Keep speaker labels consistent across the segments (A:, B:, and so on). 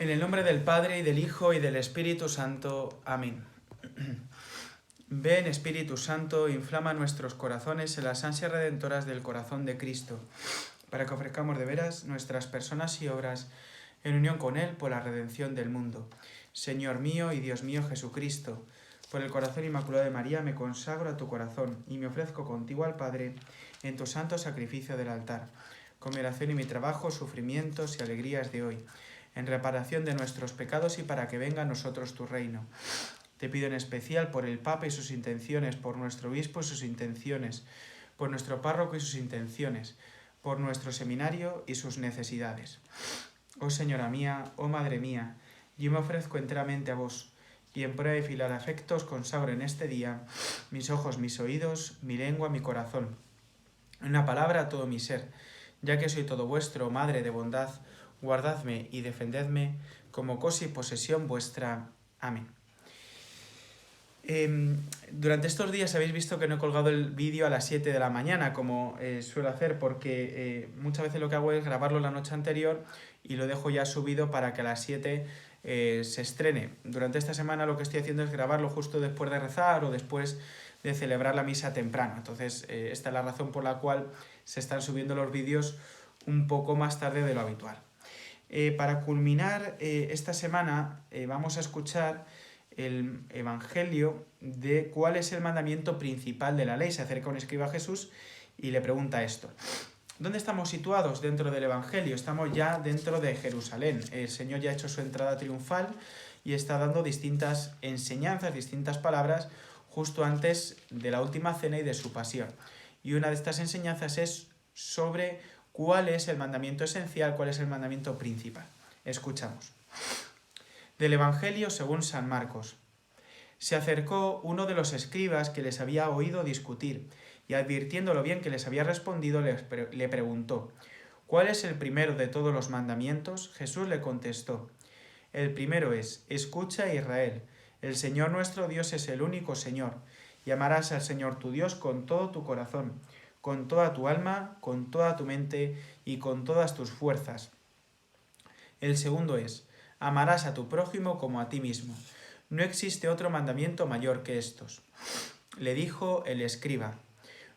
A: En el nombre del Padre, y del Hijo, y del Espíritu Santo. Amén. Ven, Espíritu Santo, inflama nuestros corazones en las ansias redentoras del corazón de Cristo, para que ofrezcamos de veras nuestras personas y obras en unión con Él por la redención del mundo. Señor mío y Dios mío Jesucristo, por el corazón inmaculado de María me consagro a tu corazón y me ofrezco contigo al Padre en tu santo sacrificio del altar, con mi oración y mi trabajo, sufrimientos y alegrías de hoy, en reparación de nuestros pecados y para que venga a nosotros tu reino. Te pido en especial por el Papa y sus intenciones, por nuestro obispo y sus intenciones, por nuestro párroco y sus intenciones, por nuestro seminario y sus necesidades. Oh Señora mía, oh Madre mía, yo me ofrezco enteramente a vos, y en prueba de filar afectos consagro en este día mis ojos, mis oídos, mi lengua, mi corazón, en una palabra todo mi ser, ya que soy todo vuestro, Madre de bondad, guardadme y defendedme como cosa y posesión vuestra. Amén. Durante estos días habéis visto que no he colgado el vídeo a las 7 de la mañana, como suelo hacer, porque muchas veces lo que hago es grabarlo la noche anterior y lo dejo ya subido para que a las 7 se estrene. Durante esta semana lo que estoy haciendo es grabarlo justo después de rezar o después de celebrar la misa temprano. Entonces esta es la razón por la cual se están subiendo los vídeos un poco más tarde de lo habitual. Para culminar esta semana vamos a escuchar el Evangelio de cuál es el mandamiento principal de la ley. Se acerca un escriba a Jesús y le pregunta esto. ¿Dónde estamos situados dentro del Evangelio? Estamos ya dentro de Jerusalén. El Señor ya ha hecho su entrada triunfal y está dando distintas enseñanzas, distintas palabras justo antes de la última cena y de su pasión. Y una de estas enseñanzas es sobre cuál es el mandamiento esencial, cuál es el mandamiento principal. Escuchamos. Del Evangelio según San Marcos. Se acercó uno de los escribas que les había oído discutir, y advirtiendo lo bien que les había respondido, le preguntó: ¿cuál es el primero de todos los mandamientos? Jesús le contestó: el primero es: escucha, Israel, el Señor nuestro Dios es el único Señor, y amarás al Señor tu Dios con todo tu corazón, con toda tu alma, con toda tu mente y con todas tus fuerzas. El segundo es: amarás a tu prójimo como a ti mismo. No existe otro mandamiento mayor que estos. Le dijo el escriba: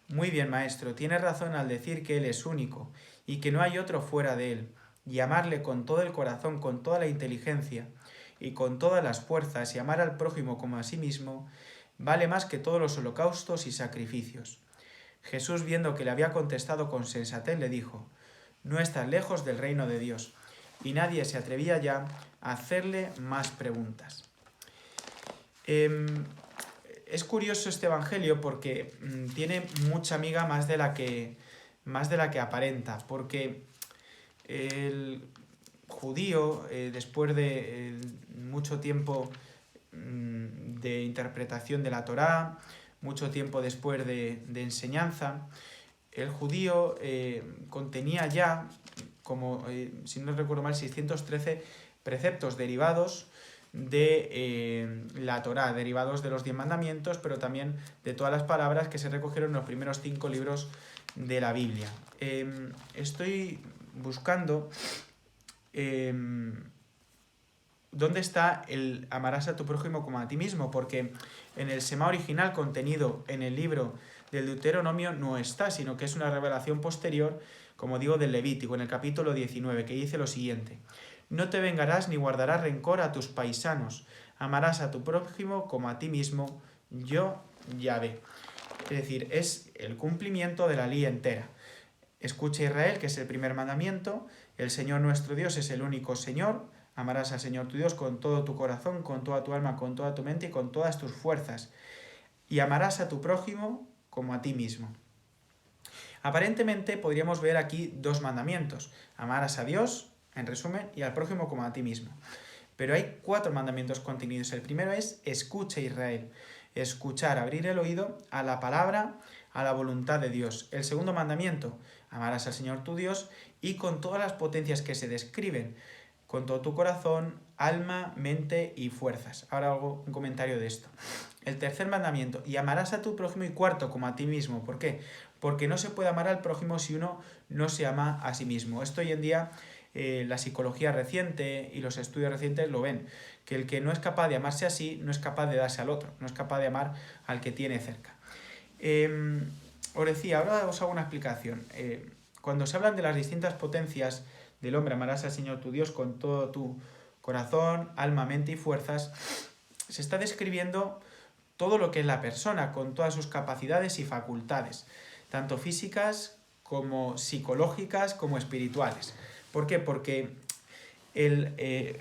A: muy bien, maestro, tienes razón al decir que Él es único y que no hay otro fuera de Él, y amarle con todo el corazón, con toda la inteligencia y con todas las fuerzas, y amar al prójimo como a sí mismo, vale más que todos los holocaustos y sacrificios. Jesús, viendo que le había contestado con sensatez, le dijo: no estás lejos del reino de Dios. Y nadie se atrevía ya a hacerle más preguntas. Es curioso este evangelio porque tiene mucha miga más de la que aparenta, porque el judío, después de mucho tiempo de interpretación de la Torá, mucho tiempo después de enseñanza, el judío contenía ya, como si no recuerdo mal, 613 preceptos derivados de la Torá, derivados de los 10 mandamientos, pero también de todas las palabras que se recogieron en los primeros 5 libros de la Biblia. Estoy buscando dónde está el amarás a tu prójimo como a ti mismo, porque en el Semá original contenido en el libro del Deuteronomio no está, sino que es una revelación posterior, como digo, del Levítico, en el capítulo 19, que dice lo siguiente: no te vengarás ni guardarás rencor a tus paisanos, amarás a tu prójimo como a ti mismo, yo, Yahvé. Es decir, es el cumplimiento de la ley entera. Escucha, Israel, que es el primer mandamiento: el Señor nuestro Dios es el único Señor, amarás al Señor tu Dios con todo tu corazón, con toda tu alma, con toda tu mente y con todas tus fuerzas, y amarás a tu prójimo como a ti mismo. Aparentemente podríamos ver aquí 2 mandamientos: amarás a Dios, en resumen, y al prójimo como a ti mismo. Pero hay 4 mandamientos contenidos. El primero es: escucha, Israel. Escuchar, abrir el oído a la palabra, a la voluntad de Dios. El segundo mandamiento: amarás al Señor tu Dios y con todas las potencias que se describen, con todo tu corazón, alma, mente y fuerzas. Ahora hago un comentario de esto. El tercer mandamiento: y amarás a tu prójimo, y cuarto, como a ti mismo. ¿Por qué? Porque no se puede amar al prójimo si uno no se ama a sí mismo. Esto hoy en día la psicología reciente y los estudios recientes lo ven, que el que no es capaz de amarse así no es capaz de darse al otro, no es capaz de amar al que tiene cerca. Os decía, ahora os hago una explicación. Cuando se hablan de las distintas potencias del hombre, amarás al Señor tu Dios con todo tu corazón, alma, mente y fuerzas, se está describiendo todo lo que es la persona, con todas sus capacidades y facultades, tanto físicas como psicológicas como espirituales. ¿Por qué? Porque el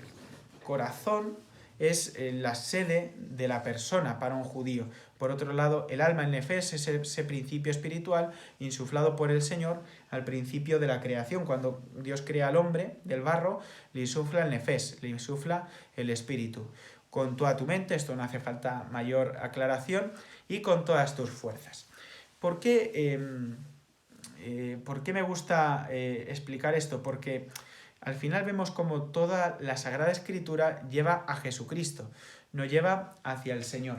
A: corazón es la sede de la persona para un judío. Por otro lado, el alma, el nefes, es ese principio espiritual insuflado por el Señor al principio de la creación. Cuando Dios crea al hombre del barro, le insufla el nefes, le insufla el espíritu. Con toda tu mente, esto no hace falta mayor aclaración, y con todas tus fuerzas. ¿Por qué me gusta explicar esto? Porque al final vemos como toda la Sagrada Escritura lleva a Jesucristo, nos lleva hacia el Señor.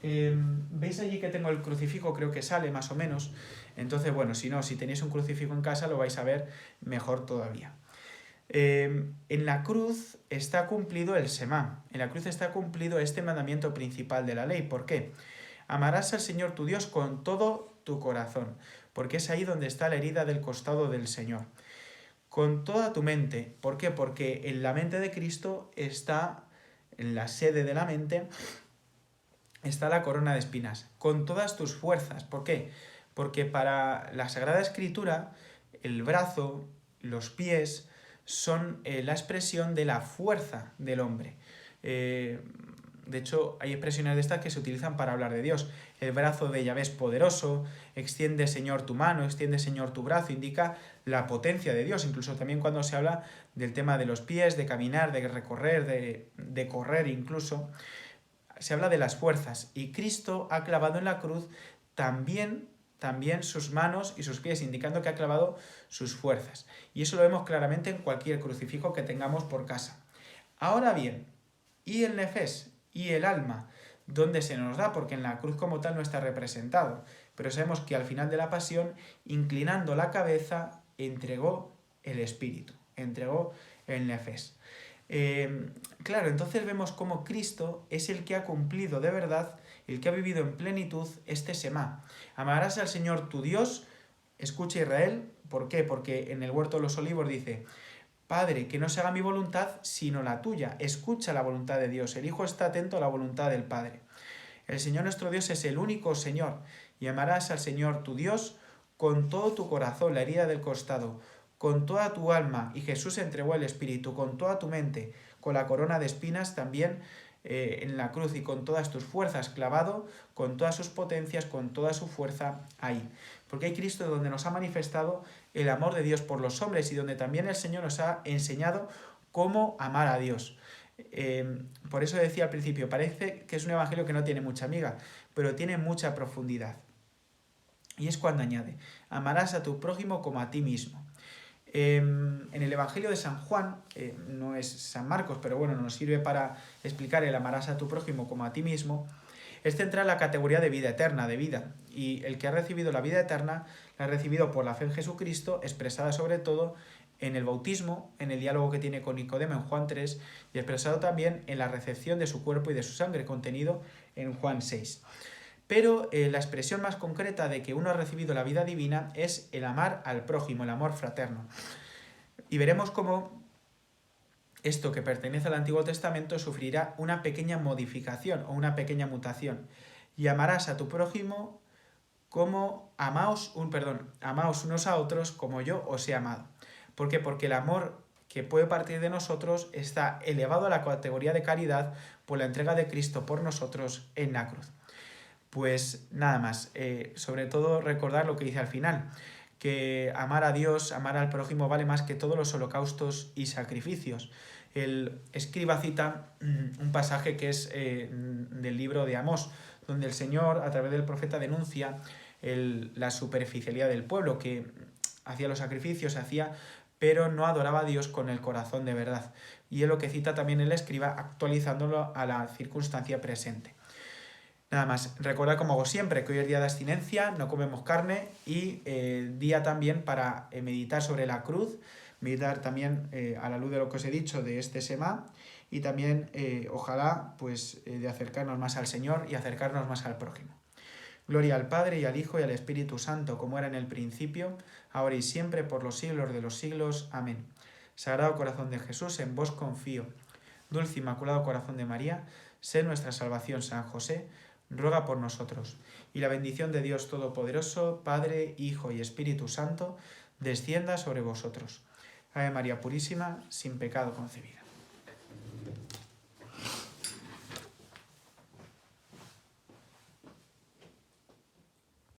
A: ¿Veis allí que tengo el crucifijo? Creo que sale más o menos. Entonces, bueno, si tenéis un crucifijo en casa lo vais a ver mejor todavía. En la cruz está cumplido el Semá. En la cruz está cumplido este mandamiento principal de la ley. ¿Por qué? Amarás al Señor tu Dios con todo tu corazón, porque es ahí donde está la herida del costado del Señor. Con toda tu mente. ¿Por qué? Porque en la mente de Cristo está, en la sede de la mente, está la corona de espinas. Con todas tus fuerzas. ¿Por qué? Porque para la Sagrada Escritura, el brazo, los pies, son la expresión de la fuerza del hombre. De hecho, hay expresiones de estas que se utilizan para hablar de Dios. El brazo de Yahvé es poderoso, extiende Señor tu mano, extiende Señor tu brazo, indica la potencia de Dios. Incluso también cuando se habla del tema de los pies, de caminar, de recorrer, de correr incluso, se habla de las fuerzas. Y Cristo ha clavado en la cruz también sus manos y sus pies, indicando que ha clavado sus fuerzas. Y eso lo vemos claramente en cualquier crucifijo que tengamos por casa. Ahora bien, ¿y el nefes? ¿Y el alma? ¿Dónde se nos da? Porque en la cruz como tal no está representado. Pero sabemos que al final de la pasión, inclinando la cabeza, entregó el espíritu, entregó el nefes. Claro, entonces vemos cómo Cristo es el que ha cumplido de verdad, el que ha vivido en plenitud este Semá. Amarás al Señor tu Dios, escucha Israel, ¿por qué? Porque en el huerto de los olivos dice: Padre, que no se haga mi voluntad, sino la tuya. Escucha la voluntad de Dios. El Hijo está atento a la voluntad del Padre. El Señor nuestro Dios es el único Señor. Y amarás al Señor tu Dios con todo tu corazón, la herida del costado, con toda tu alma. Y Jesús entregó el Espíritu, con toda tu mente, con la corona de espinas también en la cruz y con todas tus fuerzas clavado, con todas sus potencias, con toda su fuerza ahí. Porque hay Cristo donde nos ha manifestado el amor de Dios por los hombres y donde también el Señor nos ha enseñado cómo amar a Dios. Por eso decía al principio, parece que es un evangelio que no tiene mucha miga, pero tiene mucha profundidad. Y es cuando añade: amarás a tu prójimo como a ti mismo. En el Evangelio de San Juan, no es San Marcos, pero bueno, nos sirve para explicar el amarás a tu prójimo como a ti mismo. Este entra en la categoría de vida eterna, de vida. Y el que ha recibido la vida eterna, la ha recibido por la fe en Jesucristo, expresada sobre todo en el bautismo, en el diálogo que tiene con Nicodemo en Juan 3, y expresado también en la recepción de su cuerpo y de su sangre, contenido en Juan 6. Pero la expresión más concreta de que uno ha recibido la vida divina es el amar al prójimo, el amor fraterno. Y veremos cómo esto que pertenece al Antiguo Testamento sufrirá una pequeña modificación o una pequeña mutación. Y amarás a tu prójimo como amaos unos a otros como yo os he amado. ¿Por qué? Porque el amor que puede partir de nosotros está elevado a la categoría de caridad por la entrega de Cristo por nosotros en la cruz. Pues nada más, sobre todo recordar lo que dice al final, que amar a Dios, amar al prójimo vale más que todos los holocaustos y sacrificios. El escriba cita un pasaje que es del libro de Amós, donde el Señor a través del profeta denuncia la superficialidad del pueblo, que hacía los sacrificios, pero no adoraba a Dios con el corazón de verdad. Y es lo que cita también el escriba, actualizándolo a la circunstancia presente. Nada más, recordad como hago siempre que hoy es día de abstinencia, no comemos carne y día también para meditar sobre la cruz, meditar también a la luz de lo que os he dicho de este Semá y también ojalá pues de acercarnos más al Señor y acercarnos más al prójimo. Gloria al Padre y al Hijo y al Espíritu Santo, como era en el principio, ahora y siempre, por los siglos de los siglos. Amén. Sagrado Corazón de Jesús, en vos confío. Dulce Inmaculado Corazón de María, sé nuestra salvación. San José, ruega por nosotros. Y la bendición de Dios Todopoderoso, Padre, Hijo y Espíritu Santo, descienda sobre vosotros. Ave María Purísima, sin pecado concebida.